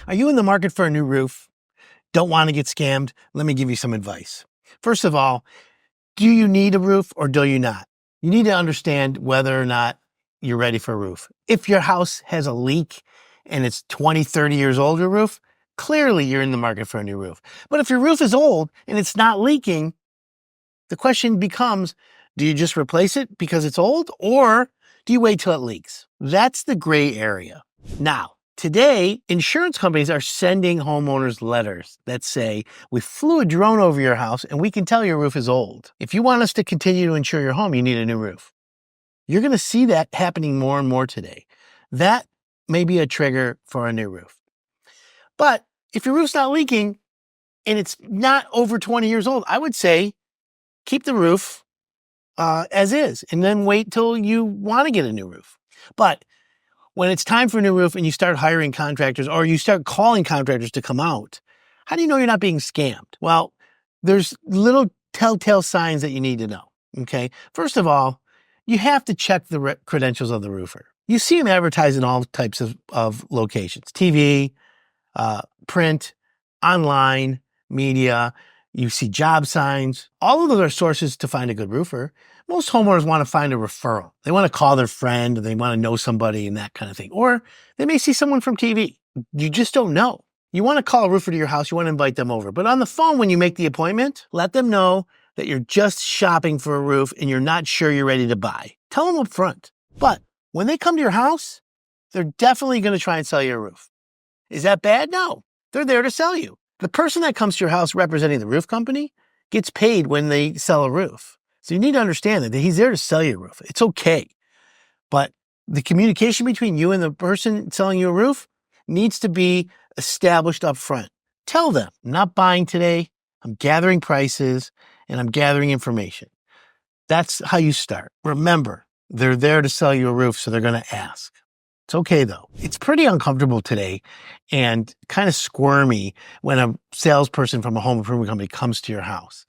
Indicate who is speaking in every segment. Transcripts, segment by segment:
Speaker 1: Are you in the market for a new roof? Don't want to get scammed? Let me give you some advice. First of all, do you need a roof or do you not? You need to understand whether or not you're ready for a roof. If your house has a leak and it's 20, 30 years old, your roof, clearly you're in the market for a new roof. But if your roof is old and it's not leaking, the question becomes, do you just replace it because it's old or do you wait till it leaks? That's the gray area. Now, today, insurance companies are sending homeowners letters that say, we flew a drone over your house and we can tell your roof is old. If you want us to continue to insure your home, you need a new roof. You're going to see that happening more and more today. That may be a trigger for a new roof. But if your roof's not leaking and it's not over 20 years old, I would say keep the roof as is and then wait till you want to get a new roof. But when it's time for a new roof and you start hiring contractors or you start calling contractors to come out, how do you know you're not being scammed? Well, there's little telltale signs that you need to know, okay? First of all, you have to check the credentials of the roofer. You see them advertised in all types of locations, TV, print, online, media. You see job signs. All of those are sources to find a good roofer. Most homeowners want to find a referral. They want to call their friend, or they want to know somebody and that kind of thing. Or they may see someone from TV. You just don't know. You want to call a roofer to your house. You want to invite them over. But on the phone, when you make the appointment, let them know that you're just shopping for a roof and you're not sure you're ready to buy. Tell them up front. But when they come to your house, they're definitely going to try and sell you a roof. Is that bad? No. They're there to sell you. The person that comes to your house representing the roof company gets paid when they sell a roof. So you need to understand that he's there to sell you a roof. It's okay. But the communication between you and the person selling you a roof needs to be established up front. Tell them, I'm not buying today. I'm gathering prices and I'm gathering information. That's how you start. Remember, they're there to sell you a roof, so they're going to ask. It's okay though. It's pretty uncomfortable today and kind of squirmy when a salesperson from a home improvement company comes to your house.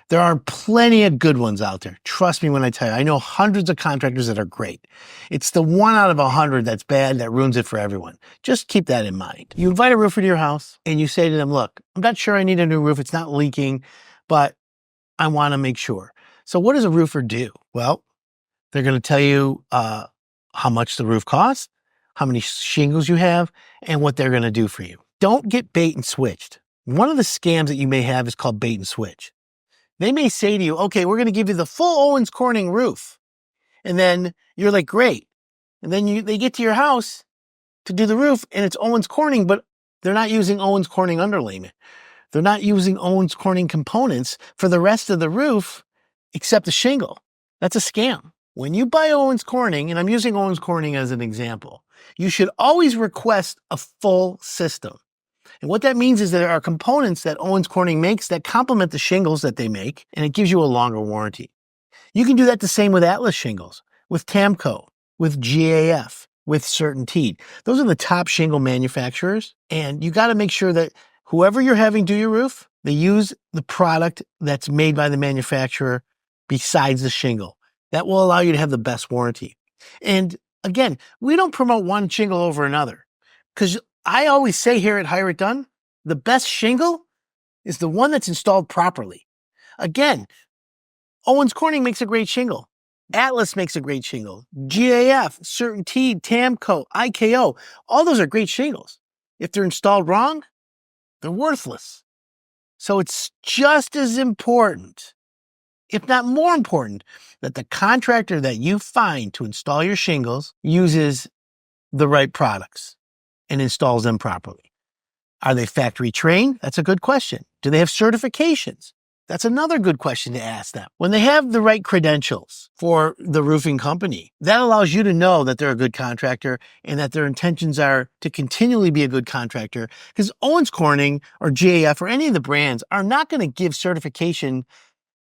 Speaker 1: There are plenty of good ones out there. Trust me when I tell you, I know hundreds of contractors that are great. It's the 1 out of 100 that's bad that ruins it for everyone. Just keep that in mind. You invite a roofer to your house and you say to them, look, I'm not sure I need a new roof. It's not leaking, but I want to make sure. So what does a roofer do? Well, they're going to tell you how much the roof costs, how many shingles you have, and what they're going to do for you. Don't get bait and switched. One of the scams that you may have is called bait and switch. They may say to you, okay, we're going to give you the full Owens Corning roof. And then you're like, great. And then they get to your house to do the roof and it's Owens Corning, but they're not using Owens Corning underlayment. They're not using Owens Corning components for the rest of the roof except the shingle. That's a scam. When you buy Owens Corning, and I'm using Owens Corning as an example, you should always request a full system. And what that means is there are components that Owens Corning makes that complement the shingles that they make, and it gives you a longer warranty. You can do that the same with Atlas shingles, with Tamco, with GAF, with Certainteed. Those are the top shingle manufacturers, and you got to make sure that whoever you're having do your roof, they use the product that's made by the manufacturer besides the shingle. That will allow you to have the best warranty. And again, we don't promote one shingle over another because I always say here at Hire It Done, the best shingle is the one that's installed properly. Again, Owens Corning makes a great shingle. Atlas makes a great shingle. GAF, Certainteed, Tamco, IKO, all those are great shingles. If they're installed wrong, they're worthless. So it's just as important, if not more important, that the contractor that you find to install your shingles uses the right products and installs them properly. Are they factory trained? That's a good question. Do they have certifications? That's another good question to ask them. When they have the right credentials for the roofing company, that allows you to know that they're a good contractor and that their intentions are to continually be a good contractor, because Owens Corning or GAF or any of the brands are not going to give certification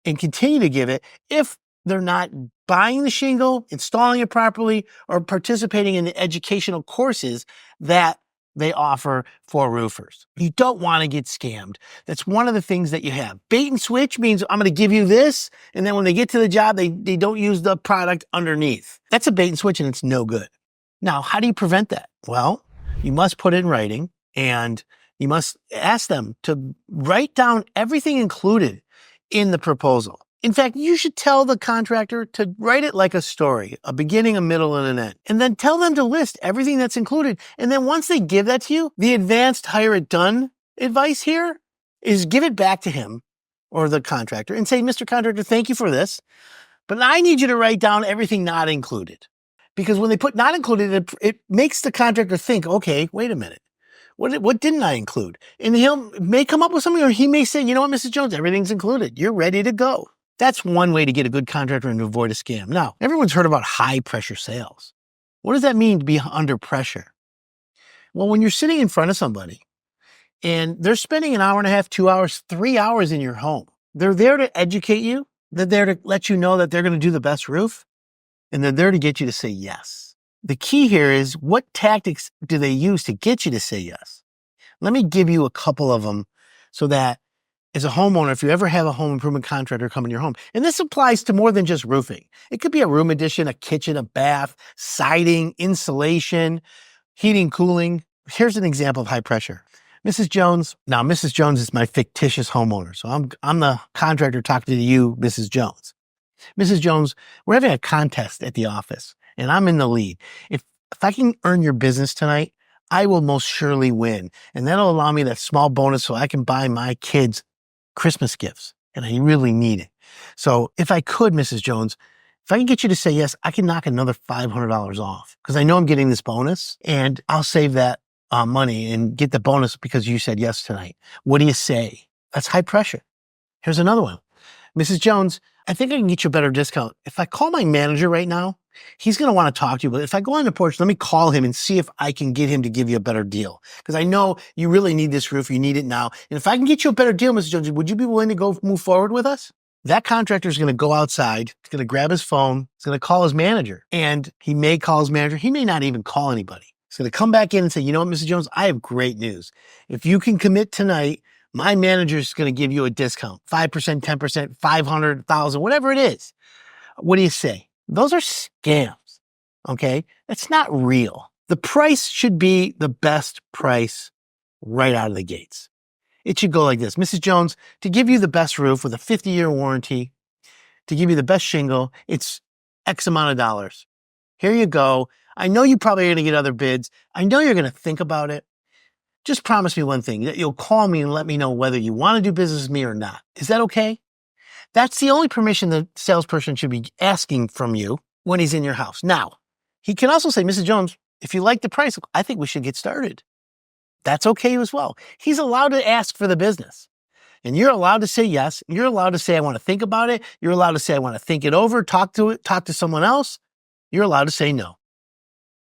Speaker 1: and continue to give it if they're not buying the shingle, installing it properly, or participating in the educational courses that they offer for roofers. You don't want to get scammed. That's one of the things that you have. Bait and switch means I'm going to give you this, and then when they get to the job, they don't use the product underneath. That's a bait and switch, and it's no good. Now, how do you prevent that? Well, you must put it in writing, And you must ask them to write down everything included in the proposal. In fact, you should tell the contractor to write it like a story, a beginning, a middle, and an end. And then tell them to list everything that's included. And then once they give that to you, the advanced hire it done advice here is give it back to him or the contractor and say, Mr. Contractor, thank you for this, but I need you to write down everything not included. Because when they put not included, it makes the contractor think, okay, wait a minute. What didn't I include? And may come up with something, or he may say, you know what, Mrs. Jones, everything's included. You're ready to go. That's one way to get a good contractor and to avoid a scam. Now, everyone's heard about high pressure sales. What does that mean to be under pressure? Well, when you're sitting in front of somebody and they're spending an hour and a half, 2 hours, 3 hours in your home, they're there to educate you. They're there to let you know that they're going to do the best roof, and they're there to get you to say yes. The key here is, what tactics do they use to get you to say yes? Let me give you a couple of them so that as a homeowner, if you ever have a home improvement contractor come in your home, and this applies to more than just roofing. It could be a room addition, a kitchen, a bath, siding, insulation, heating, cooling. Here's an example of high pressure. Mrs. Jones. Now, Mrs. Jones is my fictitious homeowner. So I'm the contractor talking to you, Mrs. Jones. Mrs. Jones, we're having a contest at the office, and I'm in the lead. If I can earn your business tonight, I will most surely win. And that'll allow me that small bonus so I can buy my kids Christmas gifts, and I really need it. So if I could, Mrs. Jones, if I can get you to say yes, I can knock another $500 off because I know I'm getting this bonus, and I'll save that money and get the bonus because you said yes tonight. What do you say? That's high pressure. Here's another one. Mrs. Jones, I think I can get you a better discount. If I call my manager right now, he's going to want to talk to you. But if I go on the porch, let me call him and see if I can get him to give you a better deal. Because I know you really need this roof. You need it now. And if I can get you a better deal, Mrs. Jones, would you be willing to move forward with us? That contractor is going to go outside. He's going to grab his phone. He's going to call his manager. And he may call his manager. He may not even call anybody. He's going to come back in and say, you know what, Mrs. Jones, I have great news. If you can commit tonight, my manager is going to give you a discount, 5%, 10%, 500,000, whatever it is. What do you say? Those are scams, okay? That's not real. The price should be the best price right out of the gates. It should go like this. Mrs. Jones, to give you the best roof with a 50-year warranty, to give you the best shingle, it's X amount of dollars. Here you go. I know you probably are going to get other bids. I know you're going to think about it. Just promise me one thing, that you'll call me and let me know whether you want to do business with me or not. Is that okay? That's the only permission the salesperson should be asking from you when he's in your house. Now, he can also say, Mrs. Jones, if you like the price, I think we should get started. That's okay as well. He's allowed to ask for the business. And you're allowed to say yes. You're allowed to say, I want to think about it. You're allowed to say, I want to think it over, talk to someone else. You're allowed to say no.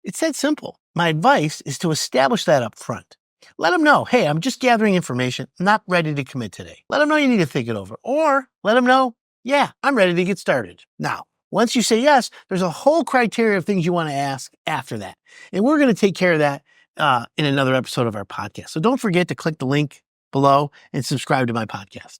Speaker 1: It's that simple. My advice is to establish that up front. Let them know, hey, I'm just gathering information. I'm not ready to commit today. Let them know you need to think it over. Or let them know, yeah, I'm ready to get started. Now, once you say yes, there's a whole criteria of things you want to ask after that. And we're going to take care of that in another episode of our podcast. So don't forget to click the link below and subscribe to my podcast.